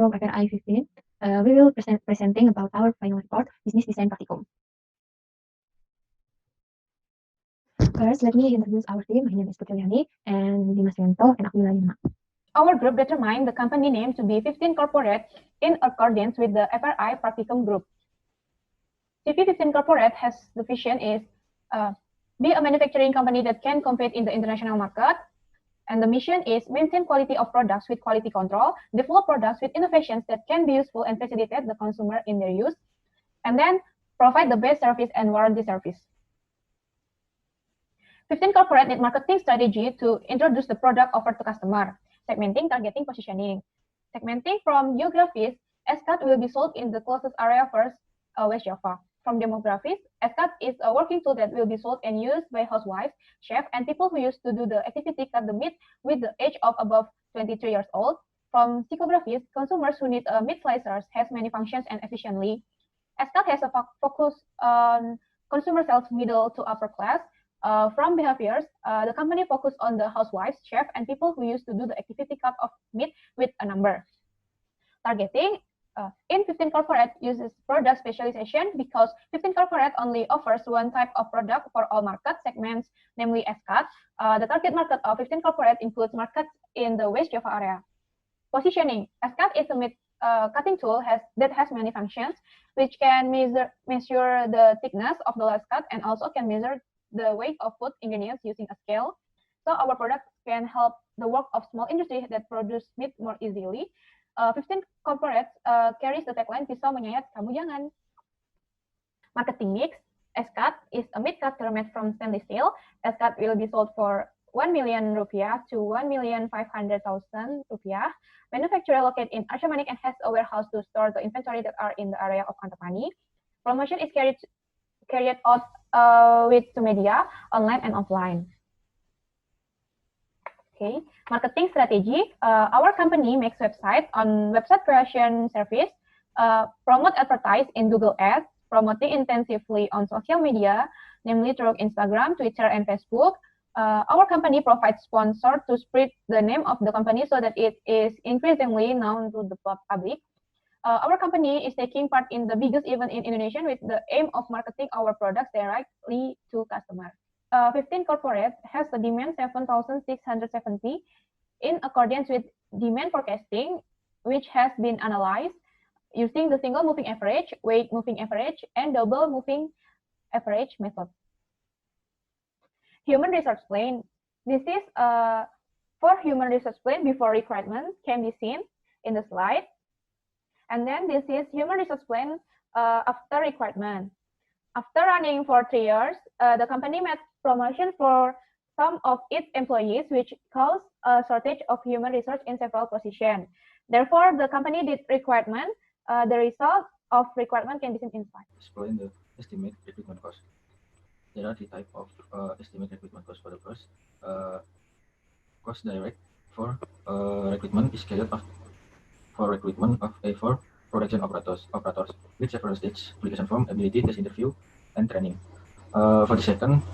from FRI 15. We will presenting about our final report, Business Design Practicum. First, let me introduce our team. My name is Putriani and Dimas Yanto and Akila Lima. Our group determined the company name to be 15 Corporate in accordance with the FRI Practicum Group. CV15 Corporate has the vision is be a manufacturing company that can compete in the international market. And the mission is maintain quality of products with quality control, develop products with innovations that can be useful and facilitate the consumer in their use, and then provide the best service and warranty service. 15 Corporate need marketing strategy to introduce the product offered to customer, segmenting, targeting, positioning. Segmenting from geographies, SCAT will be sold in the closest area first, West Java. From demographics, SCAT is a working tool that will be sold and used by housewives, chefs, and people who used to do the activity cut the meat with the age of above 23 years old. From psychographies, consumers who need meat slicers has many functions and efficiently. SCAT has a focus on consumer sales middle to upper class. From behaviors, the company focused on the housewives, chefs, and people who used to do the activity cut of meat with a number. Targeting, in 15 Corporate uses product specialization because 15 Corporate only offers one type of product for all market segments, namely SCAT. The target market of 15 Corporate includes markets in the West Java area. Positioning, SCAT is a meat cutting tool that has many functions, which can measure the thickness of the last cut and also can measure the weight of food ingredients using a scale. So our product can help the work of small industry that produce meat more easily. 15 Corporate carries the tagline pisau menyayat kamu jangan. Marketing mix, SCAT is a meat cutter made from stainless steel. SCAT will be sold for 1 million rupiah to 1,500,000 rupiah. Manufacturer located in Arca Manik and has a warehouse to store the inventory that are in the area of Antapani. Promotion is carried out with two media, online and offline. Okay, marketing strategy. Our company makes website on website creation service, promote advertise in Google Ads, promoting intensively on social media, namely through Instagram, Twitter, and Facebook. Our company provides sponsor to spread the name of the company so that it is increasingly known to the public. Our company is taking part in the biggest event in Indonesia with the aim of marketing our products directly to customers. 15 Corporate has a demand 7,670 in accordance with demand forecasting, which has been analyzed using the single moving average, weight moving average, and double moving average method. Human resource plan. This is for human resource plan before requirement can be seen in the slide. And then this is human resource plan after requirement. After running for 3 years, the company made promotion for some of its employees, which caused a shortage of human resource in several positions. Therefore, the company did requirement. The result of requirement can be seen in slide. Explain the estimate recruitment cost. There are three types of estimate recruitment cost for the first. Cost direct for recruitment is carried out for recruitment of A4 production operators with several stages: application form, ability, test interview, and training. For the second,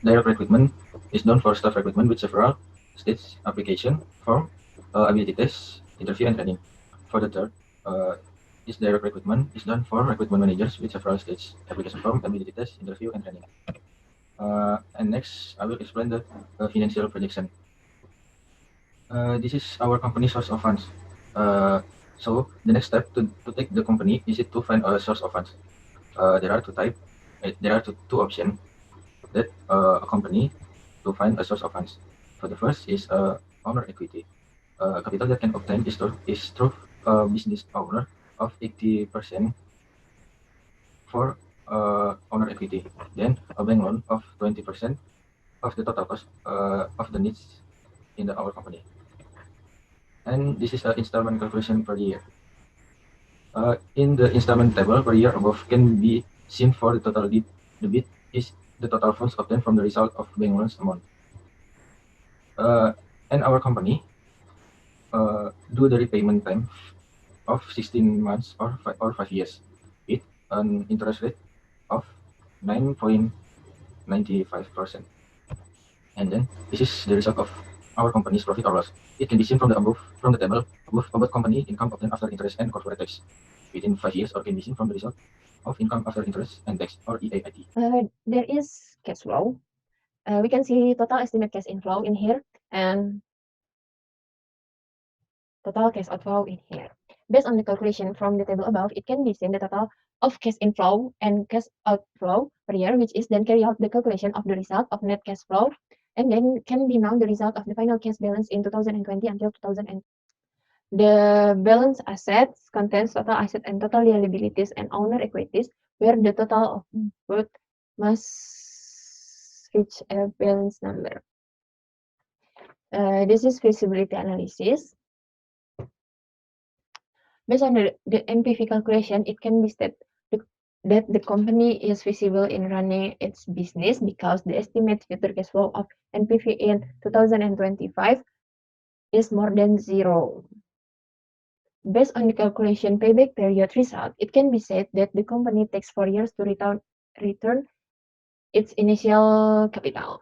direct recruitment is done for staff recruitment with several stages: application form, ability test, interview, and training. For the third, this direct recruitment is done for recruitment managers with several stages: application form, ability test, interview, and training. And next, I will explain the financial projection. This is our company source of funds. So the next step to take the company is to find a source of funds. There are two options that a company to find a source of funds. For the first is owner equity. Capital that can obtain is through a business owner of 80% for owner equity. Then a bank loan of 20% of the total cost of the needs in our company. And this is an installment calculation per year. In the installment table per year above can be seen for the total debit is the total funds obtained from the result of bank loans amount. And our company do the repayment time of 16 months or 5 years with an interest rate of 9.95%. And then this is the result of our company's profit or loss. It can be seen from the table about company income obtained after interest and corporate tax within 5 years or can be seen from the result of income after interest and tax or EAIT. There is cash flow. We can see total estimate cash inflow in here and total cash outflow in here. Based on the calculation from the table above, it can be seen the total of cash inflow and cash outflow per year, which is then carry out the calculation of the result of net cash flow, and then can be known the result of the final cash balance in 2020 until 2000. The balance assets contains total asset and total liabilities and owner equities, where the total of both must reach a balance number. This is feasibility analysis. Based on the NPV calculation, it can be stated that the company is feasible in running its business because the estimated future cash flow of NPV in 2025 is more than 0. Based on the calculation payback period result, it can be said that the company takes 4 years to return its initial capital.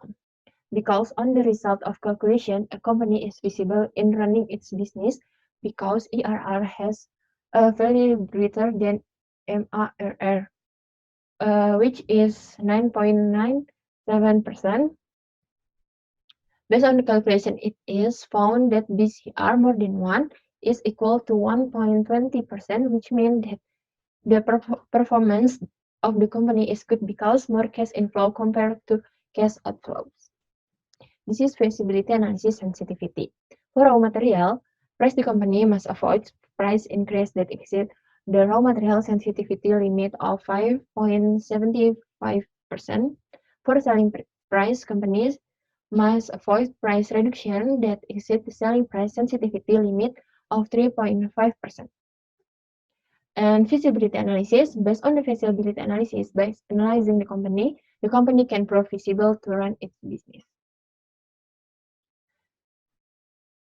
Because on the result of calculation, a company is feasible in running its business because IRR has a value greater than MARR, which is 9.97%. Based on the calculation, it is found that BCR more than 1 is equal to 1.20%, which means that the performance of the company is good because more cash inflow compared to cash outflows. This is feasibility analysis sensitivity. For raw material, price the company must avoid price increase that exceed the raw material sensitivity limit of 5.75%. For selling price, companies must avoid price reduction that exceed the selling price sensitivity limit of 3.5%. And feasibility analysis, based on the feasibility analysis, by analyzing the company can prove feasible to run its business.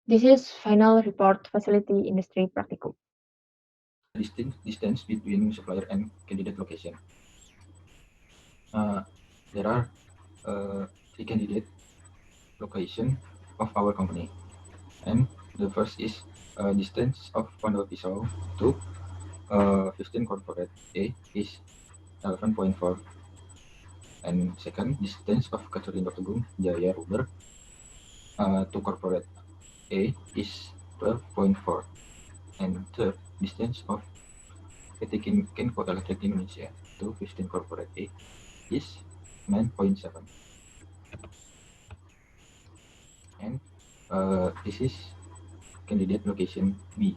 This is final report facility industry practicum. Distance between supplier and candidate location. There are 3 candidate location of our company, and the first is distance of Pondok Pisau to 15 corporate A is 11.4, and second distance of Kacurindo Tegung Jaya Rubber to corporate A is 12.4, and third distance of PT Kenko Electric Indonesia to 15 corporate A is 9.7. And this is candidate location B.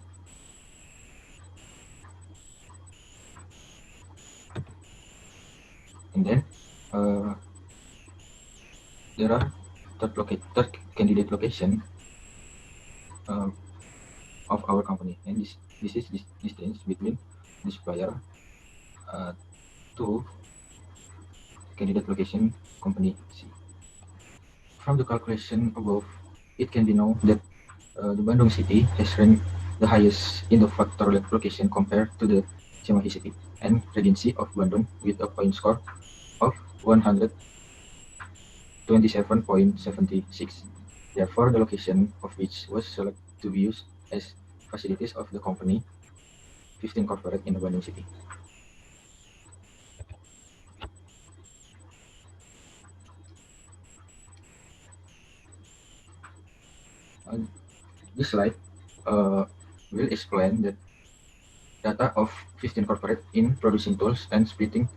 And then there are third candidate location of our company, and this is distance between the supplier to candidate location company C. From the calculation above, it can be known that the Bandung city has ranked the highest in the factor location compared to the Cimahi city and Regency of Bandung with a point score of 127.76. Therefore, the location of which was selected to be used as facilities of the company 15 corporate in the Bandung city. This slide will explain the data of 15 corporate in producing tools and splitting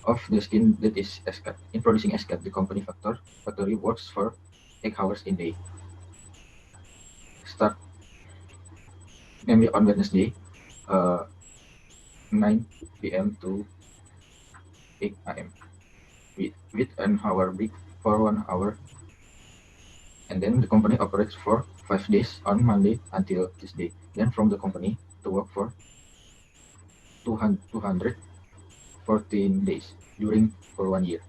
of the skin that is SCAD. In producing SCAD, the company factory works for 8 hours in day. Start namely on Wednesday, 9 p.m. to 8 a.m. with an hour break for 1 hour, and then the company operates for 5 days on Monday until Tuesday. Then from the company to work for 214 days for 1 year.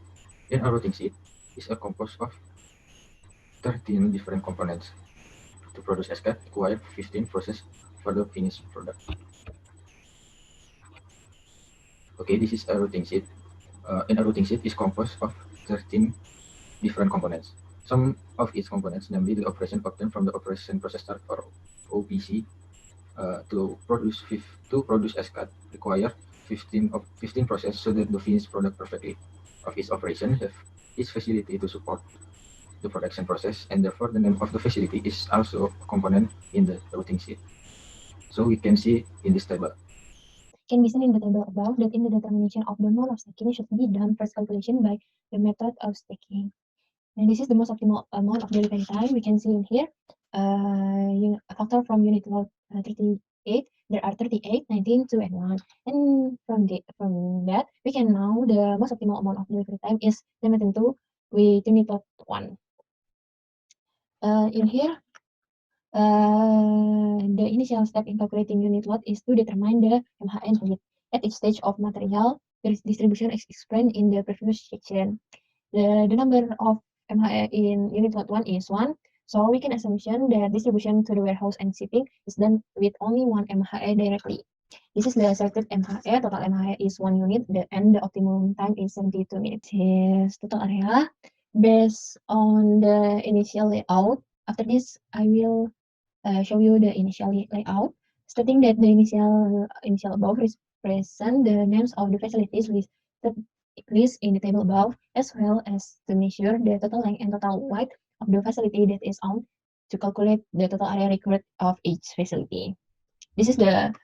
Then a routing sheet is a composed of 13 different components. To produce SCAD, require 15 process for the finished product. Okay, this is a routing sheet. In a routing sheet is composed of 13 different components. Some of its components, namely the operation obtained from the operation process start or OPC, to produce SCAD require 15 process so that the finished product perfectly of each operation have each facility to support the production process, and therefore the name of the facility is also a component in the routing sheet. So we can see in this table. Can be seen in the table above that in the determination of the mode of stacking should be done first calculation by the method of stacking. And this is the most optimal amount of delivery time. We can see in here a factor from unit load 38. There are 38, 19, 2, and 1. And from that, we can know the most optimal amount of delivery time is limited to with unit load 1. In here, the initial step in calculating unit load is to determine the MHN unit at each stage of material distribution is explained in the previous section. The number of MHE in unit load 1 is 1, so we can assume that distribution to the warehouse and shipping is done with only one MHE directly. This is the asserted MHE. Total MHE is 1 unit, and the optimum time is 72 minutes. His total area based on the initial layout. After this, I will show you the initial layout, stating that the initial above represent the names of the facilities listed in the table above, as well as to measure the total length and total width of the facility that is owned to calculate the total area required of each facility. This is the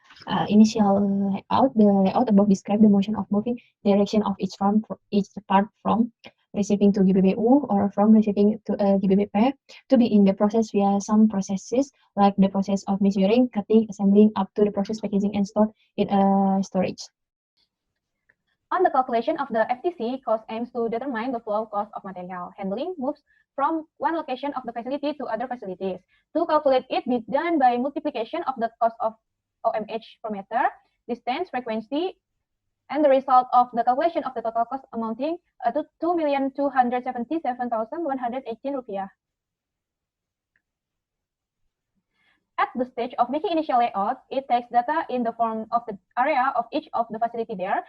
initial layout. The layout above describes the motion of moving direction of each part from receiving to GBBU or from receiving to GBBP to be in the process via some processes like the process of measuring, cutting, assembling up to the process packaging and stored in storage. On the calculation of the FTC, cost aims to determine the flow cost of material handling moves from one location of the facility to other facilities. To calculate it, be done by multiplication of the cost of OMH per meter, distance, frequency, and the result of the calculation of the total cost amounting to 2,277,118 rupiah. At the stage of making initial layout, it takes data in the form of the area of each of the facility there.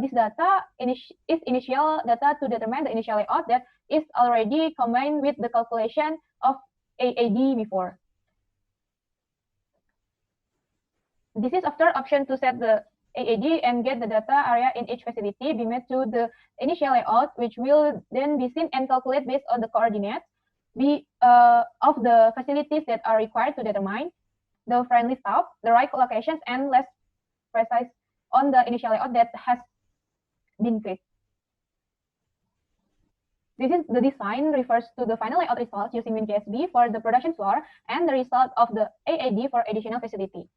This data is initial data to determine the initial layout that is already combined with the calculation of AAD before. This is after option to set the AAD and get the data area in each facility be made to the initial layout, which will then be seen and calculate based on the coordinates of the facilities that are required to determine the friendly stop, the right locations, and less precise on the initial layout that has been clicked. This is the design refers to the final layout results using WinKSB for the production floor and the result of the AAD for additional facility.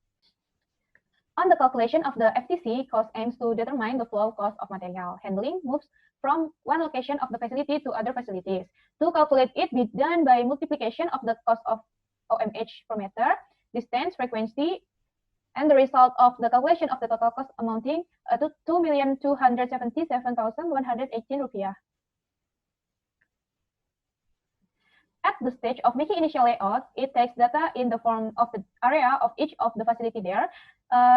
On the calculation of the FTC, cost aims to determine the flow cost of material handling moves from one location of the facility to other facilities. To calculate it, be done by multiplication of the cost of OMH per meter, distance, frequency, and the result of the calculation of the total cost amounting to 2,277,118 rupiah. At the stage of making initial layout, it takes data in the form of the area of each of the facility there.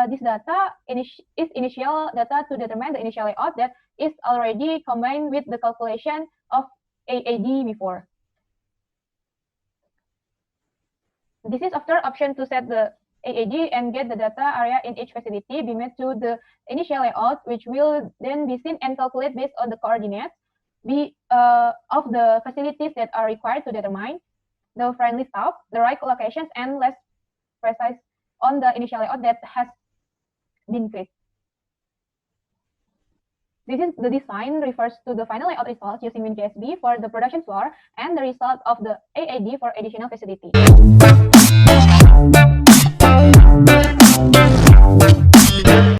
This data is initial data to determine the initial layout that is already combined with the calculation of AAD before. This is after option to set the AAD and get the data area in each facility be made to the initial layout, which will then be seen and calculate based on the coordinates of the facilities that are required to determine the friendly stop, the right locations, and less precise on the initial layout that has been clicked. This is the design refers to the final layout results using WinKSB for the production floor and the result of the AAD for additional facility.